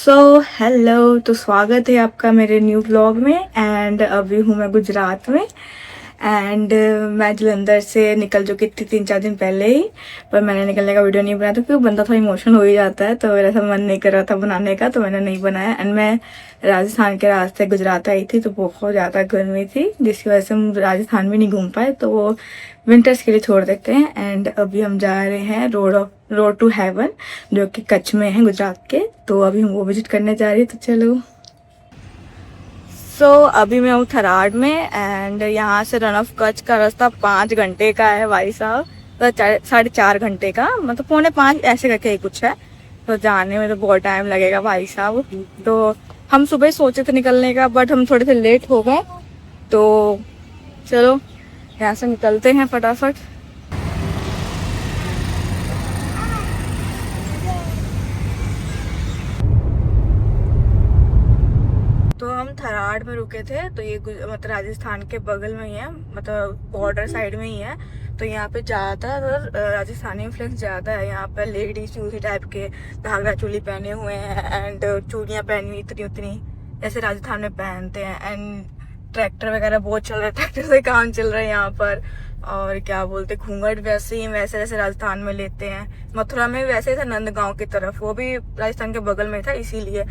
So hello, तो स्वागत है आपका मेरे न्यू ब्लॉग में। एंड अभी हूँ मैं गुजरात में। एंड मैं जलंधर से निकल चुकी थी 3-4 दिन पहले ही, पर मैंने निकलने का वीडियो नहीं बनाया था क्योंकि बंदा थोड़ा इमोशनल हो ही जाता है, तो मेरा ऐसा मन नहीं कर रहा था बनाने का, तो मैंने नहीं बनाया। एंड मैं राजस्थान के रास्ते गुजरात आई थी, तो बहुत ज़्यादा गर्मी थी जिसकी वजह से हम राजस्थान भी नहीं घूम पाए, तो वो विंटर्स के लिए छोड़ देते हैं। एंड अभी हम जा रहे हैं रोड टू हेवन, जो कि कच्छ में है गुजरात के, तो अभी हम वो विजिट करने जा रही है। तो चलो। अभी मैं हूँ थराड में। एंड यहाँ से रन ऑफ कच्छ का रास्ता 5 घंटे का है भाई साहब, तो 4.5 घंटे का, मतलब 4:45 ऐसे करके ही कुछ है। तो जाने में तो बहुत टाइम लगेगा भाई साहब। तो हम सुबह सोचे थे निकलने का, बट हम थोड़े से लेट हो गए। तो चलो यहाँ से निकलते हैं फटाफट। तो हम थराड में रुके थे, तो ये मतलब राजस्थान के बगल में ही है, मतलब बॉर्डर साइड में ही है। तो यहाँ पे ज़्यादातर राजस्थानी इन्फ्लुएंस ज़्यादा है। यहाँ पे लेडीज उसी टाइप के घाघरा चोली पहने हुए हैं, एंड चूड़ियाँ पहनी हुई इतनी उतनी जैसे राजस्थान में पहनते हैं। एंड ट्रैक्टर वगैरह बहुत चल रहे हैं, ट्रैक्टर से काम चल रहा है यहाँ पर। और क्या बोलते, घूंघट वैसे ही वैसे जैसे राजस्थान में लेते हैं। मथुरा में वैसे ही था, नंदगांव की तरफ, वो भी राजस्थान के बगल में था इसीलिए।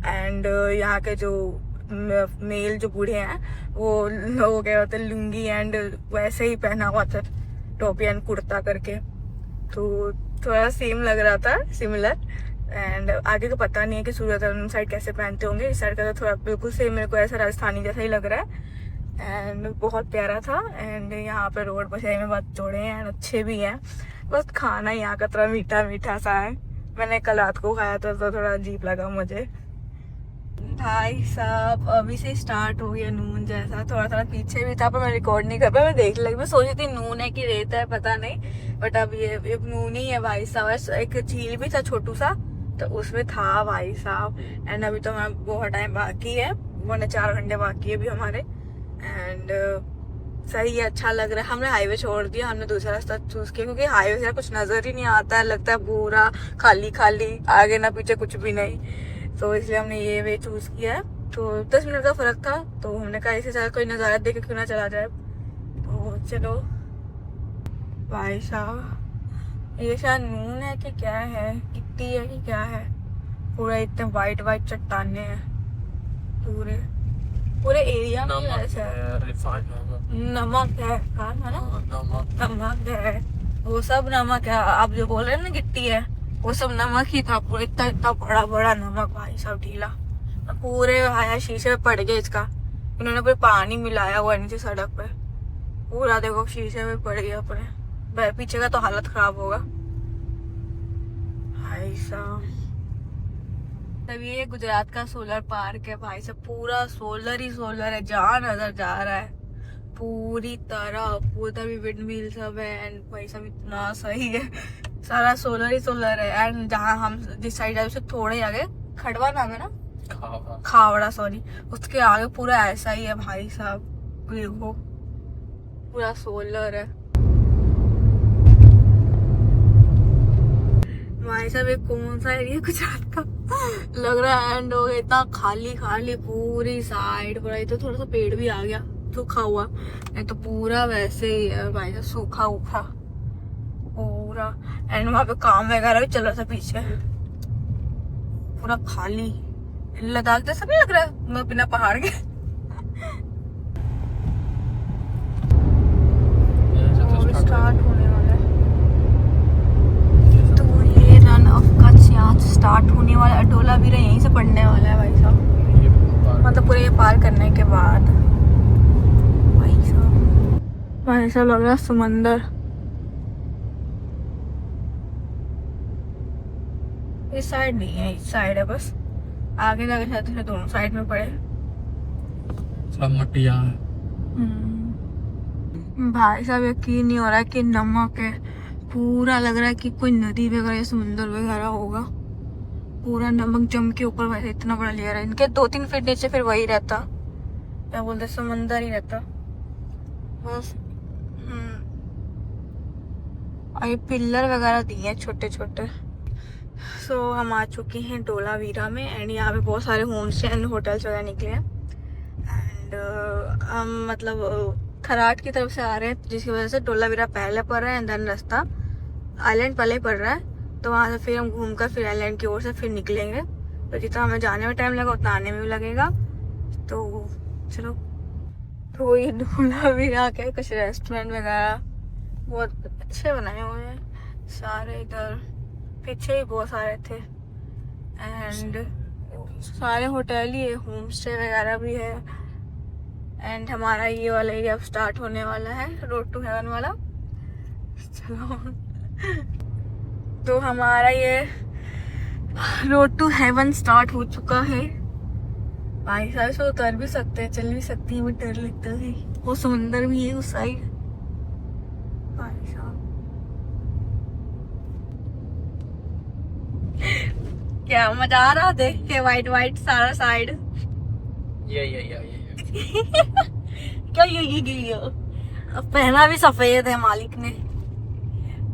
एंड यहाँ के जो मेल जो बूढ़े हैं वो लोग क्या होते हैं लुंगी एंड वैसे ही पहना हुआ था, टोपी एंड कुर्ता करके। तो थोड़ा सेम लग रहा था, सिमिलर। एंड आगे का पता नहीं है कि सूरत साइड कैसे पहनते होंगे, इस साइड का तो थोड़ा बिल्कुल सेम मेरे को ऐसा राजस्थानी जैसा ही लग रहा है। एंड बहुत प्यारा था। एंड यहाँ पे रोड पर सही में बहुत जोड़े हैं एंड अच्छे भी हैं। बस खाना यहाँ का थोड़ा मीठा मीठा सा है। मैंने कल रात को खाया था तो थोड़ा अजीब लगा मुझे। भाई साहब अभी से स्टार्ट हो गया नून जैसा, थोड़ा थोड़ा पीछे भी था पर मैं रिकॉर्ड नहीं कर पाया। मैं देख लगी, मैं सोची थी नून है कि रेत है पता नहीं, बट अब ये नून ही है भाई साहब। एक झील भी था छोटू सा, तो उसमें था भाई साहब। एंड अभी तो हमारा बहुत टाइम बाकी है, 4 घंटे बाकी है अभी हमारे। एंड सही है, अच्छा लग रहा है। हमने हाईवे छोड़ दिया, हमने दूसरा रास्ता चूज किया क्योंकि हाईवे से कुछ नजर ही नहीं आता है, लगता है पूरा खाली खाली, आगे ना पीछे कुछ भी नहीं। तो इसलिए हमने ये वे चूज किया है। तो 10 मिनट का फर्क था, तो हमने कहा इसे सारा कोई नज़ारा देख के क्यों ना चला जाए। तो चलो भाई साहब, ये शायद नून है कि क्या है, गिट्टी है कि क्या है, पूरा इतने वाइट वाइट चट्टाने हैं पूरे पूरे एरिया में। ऐसा नमक है, कहा था ना नमक है, वो सब नमक है। आप जो बोल रहे हैं ना गिट्टी है, वो सब नमक ही था पूरा। इतना इतना बड़ा बड़ा नमक भाई साहब, ढीला पूरे आया, शीशे पे पड़ गया इसका। उन्होंने पूरे पानी मिलाया हुआ नीचे सड़क पे, पूरा देखो शीशे पे पड़ गया अपने। पीछे का तो हालत खराब होगा भाई साहब। तब ये गुजरात का सोलर पार्क है भाई साहब, पूरा सोलर ही सोलर है, जहाँ नजर जा रहा है पूरी तरह, उधर भी विंड मिल सब है। एंड भाई साहब इतना सही है, सारा सोलर ही सोलर है। एंड जहाँ हम जिस साइड है उससे थोड़े आगे खड़वा नाम है ना, खावड़ा सॉरी, उसके आगे पूरा ऐसा ही है भाई साहब। देखो पूरा सोलर है भाई साहब। ये कौन सा एरिया गुजरात का लग रहा है। एंड हो गया इतना खाली खाली पूरी साइड, पूरा ये तो थोड़ा सा पेड़ भी आ गया सूखा हुआ, नहीं तो पूरा वैसे ही है भाई साहब, सूखा उखा पूरा। एंड वहां पे काम वगैरह भी चल रहा था पीछे, पूरा खाली। लद्दाख जैसा भी लग रहा है बिना पहाड़ के। स्टार्ट होने वाला है, तो ये रन ऑफ कच्छ यहाँ से स्टार्ट होने वाला है। अडोला भी यहीं से पड़ने वाला है भाई साहब, मतलब पूरे ये पार करने के बाद भाई साहब लग रहा है समंदर। इस साइड नहीं है, इस साइड है बस, आगे जाके शायद दोनों साइड में पड़े सब मटिया है। भाई साहब यकीन नहीं हो रहा है कि नमक है, पूरा लग रहा है कि कोई नदी वगैरह या समुंदर वगैरह होगा। पूरा नमक जम के ऊपर वैसे इतना बड़ा लेयर है, इनके 2-3 फीट नीचे फिर वही रहता, क्या बोलते, समंदर ही रहता बस। और ये पिल्लर वगैरह दिए हैं छोटे छोटे, हम आ चुके हैं डोलावीरा में एंड यहाँ पे बहुत सारे होम स्टे एंड होटल्स वगैरह निकले हैं एंड हम मतलब थराट की तरफ से आ रहे हैं, जिसकी वजह से डोलावीरा पहले पड़ रहा है एंड देन रास्ता आइलैंड पहले पड़ रहा है। तो वहाँ से फिर हम घूमकर फिर आइलैंड की ओर से फिर निकलेंगे। तो जितना हमें जाने में टाइम लगा उतना आने में भी लगेगा। तो चलो। तो ये डोलावीरा के कुछ रेस्टोरेंट वगैरह बहुत अच्छे बनाए हुए हैं सारे, इधर पीछे ही बहुत सारे थे एंड सारे होटल ही है, होम स्टे वगैरह भी है। एंड हमारा ये वाला एरिया अब स्टार्ट होने वाला है, रोड टू हेवन वाला। चलो तो हमारा ये रोड टू हेवन स्टार्ट हो चुका है। भाई साहब से उतर भी सकते हैं, चल भी सकती है, बट डर लगता है। वो समुंदर भी है उस साइड। भाई साहब क्या मजा आ रहा देख के, वाइट वाइट सारा साइड। ये क्या ये अब पहना भी सफेद है मालिक ने।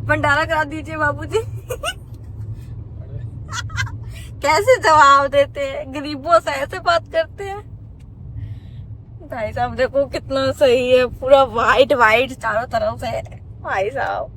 भंडारा करा दीजिए बाबूजी। कैसे जवाब देते हैं, गरीबों से ऐसे बात करते हैं। भाई साहब देखो कितना सही है, पूरा वाइट वाइट चारों तरफ से। भाई साहब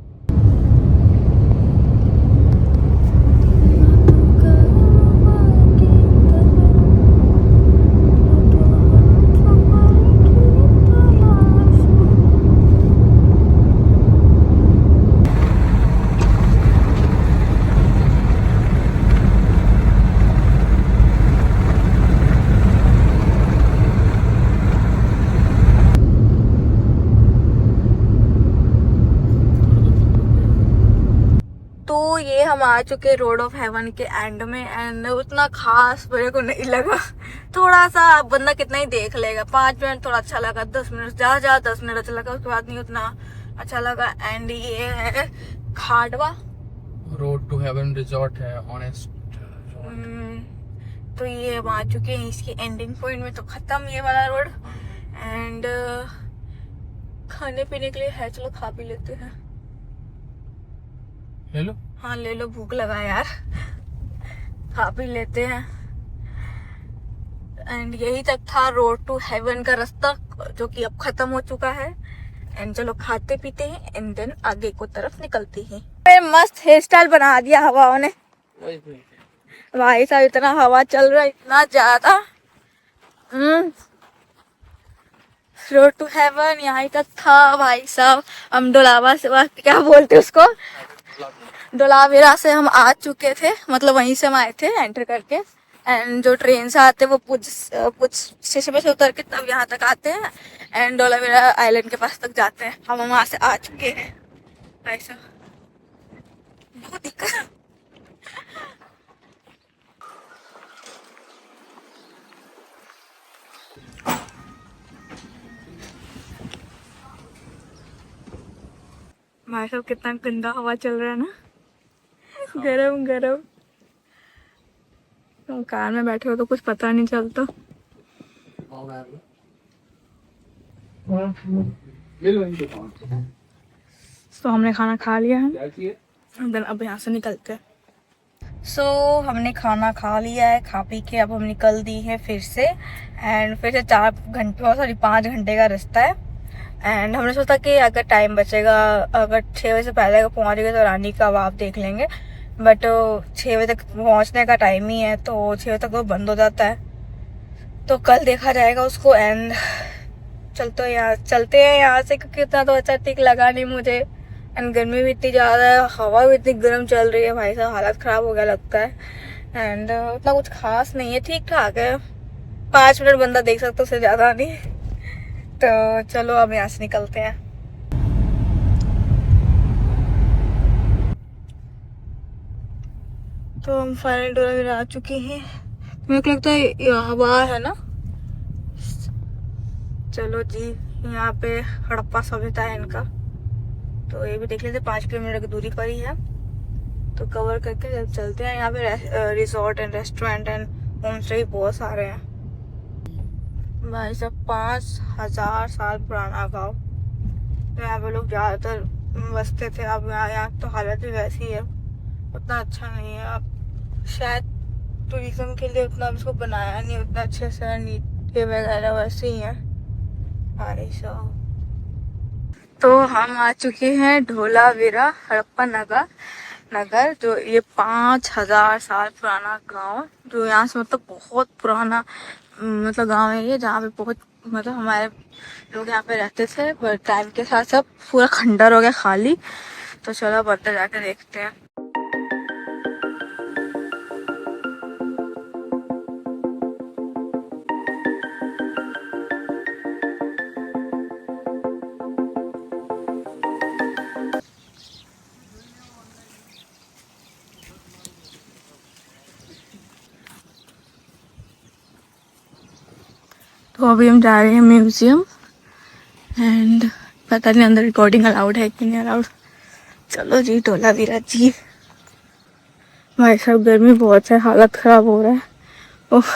ये हम आ चुके रोड ऑफ हेवन के एंड में एंड उतना खास मेरे को नहीं लगा। थोड़ा सा बंदा कितना ही देख लेगा, 5 मिनट थोड़ा अच्छा लगा, 10 मिनट ज्यादा 10 मिनट अच्छा लगा, उसके बाद नहीं उतना अच्छा लगा। एंड ये है खाडवा रोड टू हेवन रिजॉर्ट है, ऑनेस्ट। तो ये हम आ चुके हैं इसकी एंडिंग पॉइंट में। तो खत्म ये वाला रोड एंड खाने पीने के लिए है, चलो खा पी लेते हैं। ले लो। हाँ ले लो, भूख लगा यार, खा पी लेते हैं। एंड यही तक था रोड टू हेवन का रास्ता, जो कि अब खत्म हो चुका है। एंड चलो खाते पीते हैं एंड देन आगे को तरफ निकलते हैं। मस्त हेयर स्टाइल बना दिया हवाओं ने। भाई साहब इतना हवा चल रहा है, इतना ज्यादा। रोड टू हेवन यहाँ तक था भाई साहब। हम डोलावा से, क्या बोलते उसको, डोलावीरा से हम आ चुके थे, मतलब वहीं से हम आए थे एंटर करके। एंड जो ट्रेन से आते वो कुछ स्टेशन से उतर के तब यहाँ तक आते हैं एंड डोलावीरा आइलैंड के पास तक जाते हैं। हम वहाँ से आ चुके हैं भाई साहब, बहुत दिक्कत। भाई साहब कितना गंदा हवा चल रहा है ना, गरम गरम। तो कार में बैठे हो तो कुछ पता नहीं चलता। तो हमने खाना खा लिया है, अब यहाँ से निकलते हैं। हमने खाना खा लिया है, खा पी के अब हम निकल दी है फिर से। एंड फिर से 4 घंटे 5 घंटे का रास्ता है। एंड हमने सोचा कि अगर टाइम बचेगा, अगर 6 बजे से पहले अगर पहुँच गए तो रानी का कबाब देख लेंगे। बट 6 बजे तक पहुँचने का टाइम ही है, तो 6 बजे तक वो बंद हो जाता है, तो कल देखा जाएगा उसको। एंड चलते हैं यहाँ से, क्योंकि इतना तो अच्छा ठीक लगा नहीं मुझे। एंड गर्मी भी इतनी ज़्यादा है, हवा भी इतनी गर्म चल रही है, भाई साहब हालत ख़राब हो गया लगता है। एंड उतना कुछ खास नहीं है, ठीक ठाक है, 5 मिनट बंदा देख सकता, उससे ज़्यादा नहीं। तो चलो अब यहाँ से निकलते हैं। तो हम फाइनल डोलावीरा आ चुके हैं। मेरे को लगता है यहाँ बाहर है ना। चलो जी, यहाँ पे हड़प्पा सभ्यता है इनका, तो ये भी देख लेते। 5 किलोमीटर की दूरी पर ही है, तो कवर करके चलते हैं। यहाँ पे resort and restaurant and home stay बहुत सारे हैं। भाई साहब 5000 साल पुराना गाँव, तो यहाँ पे लोग ज़्यादातर बसते थे। अब यहाँ तो हालत भी वैसी है, उतना अच्छा नहीं है। अब शायद टूरिज्म के लिए उतना इसको बनाया नहीं उतना अच्छे से, नीट ये वगैरह वैसे ही है। अरे तो हम आ चुके हैं धोलावीरा हड़प्पा नगर जो ये 5000 साल पुराना गांव, जो यहाँ से मतलब बहुत पुराना मतलब गांव है ये, जहाँ पे बहुत मतलब हमारे लोग यहाँ पे रहते थे, पर टाइम के साथ सब पूरा खंडर हो गया खाली। तो चलो अब अंदर जाके देखते हैं। तो अभी हम जा रहे हैं म्यूजियम, एंड पता नहीं अंदर रिकॉर्डिंग अलाउड है कि नहीं अलाउड। चलो जी धोलावीरा जी। भाई साहब गर्मी बहुत है, हालत खराब हो रहा है। ओह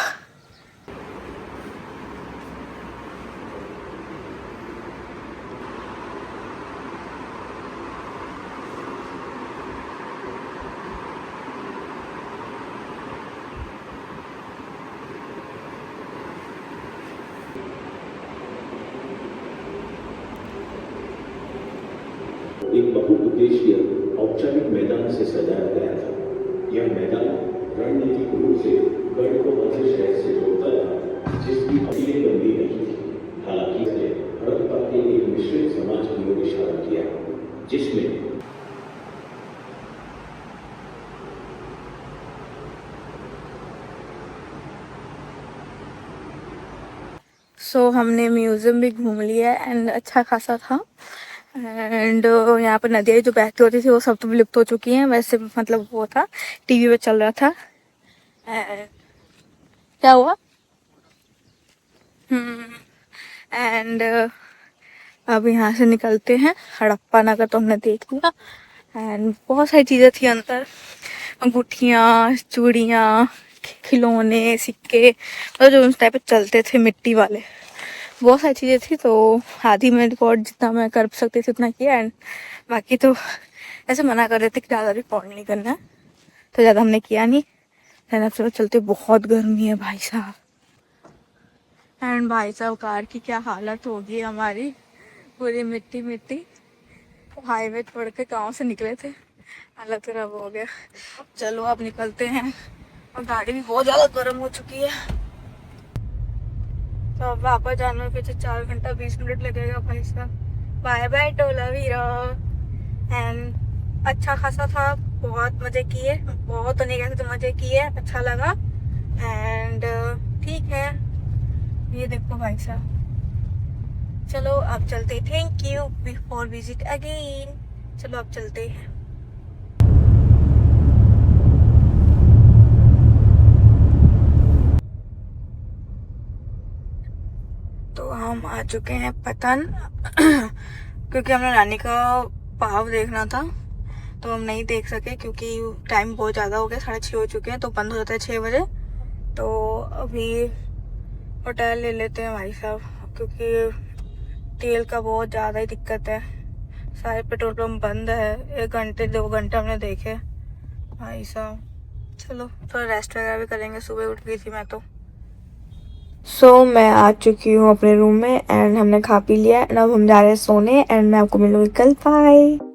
एक बहुउद्देशीय औपचारिक मैदान से सजाया गया था। यह मैदान रणनीतिक रूप से गढ़ को मध्य शहर से जोड़ता था, जिसकी अपीलें बंदी नहीं थी। हालांकि इसने हड़प्पा के एक मिश्रित समाज की ओर इशारा किया, जिसमें हमने म्यूजियम भी घूम लिया एंड अच्छा खासा था। एंड यहाँ पर नदियाँ जो बहती होती थी वो सब तो विलुप्त हो चुकी हैं, वैसे मतलब वो था टीवी पे चल रहा था। क्या हुआ? एंड अब यहाँ से निकलते हैं। हड़प्पा नगर तो हमने देख लिया, एंड बहुत सारी चीज़ें थी अंदर, अंगूठियाँ, चूड़ियाँ, खिलौने, सिक्के, मतलब जो उस टाइप पे चलते थे मिट्टी वाले, बहुत सारी चीज़ें थी। तो आधी में रिकॉर्ड जितना मैं कर सकती थी उतना किया, एंड बाकी तो ऐसे मना कर रहे थे कि ज़्यादा रिकॉर्ड नहीं करना है, तो ज़्यादा हमने किया नहीं। एंड चलो चलते, बहुत गर्मी है भाई साहब। एंड भाई साहब कार की क्या हालत होगी हमारी, पूरी मिट्टी मिट्टी। हाईवे छोड़ के गाँव से निकले थे, हालत खराब हो गया। चलो अब निकलते हैं, और गाड़ी भी बहुत ज़्यादा गर्म हो चुकी है। तो अब वापस जाने में पीछे 4 घंटा 20 मिनट लगेगा भाई साहब। Bye bye Dholavira. एंड अच्छा खासा था, बहुत मज़े किए, बहुत तो नहीं कहते तो मज़े किए, अच्छा लगा। एंड ठीक है, ये देखो भाई साहब। चलो अब चलते, thank you before visit again. चलो अब चलते हैं। तो हम आ चुके हैं पतन क्योंकि हमने नानी का पाव देखना था, तो हम नहीं देख सके क्योंकि टाइम बहुत ज़्यादा हो गया, 6:30 हो चुके हैं, तो बंद हो जाता है 6 बजे। तो अभी होटल ले लेते हैं भाई साहब, क्योंकि तेल का बहुत ज़्यादा ही दिक्कत है, सारे पेट्रोल पंप बंद है। 1 घंटे 2 घंटे हमने देखे भाई साहब। चलो थोड़ा रेस्ट वगैरह भी करेंगे, सुबह उठ गई थी मैं तो। मैं आ चुकी हूँ अपने रूम में, एंड हमने खा पी लिया, एंड अब हम जा रहे हैं सोने, एंड मैं आपको मिलूंगी कल। बाय।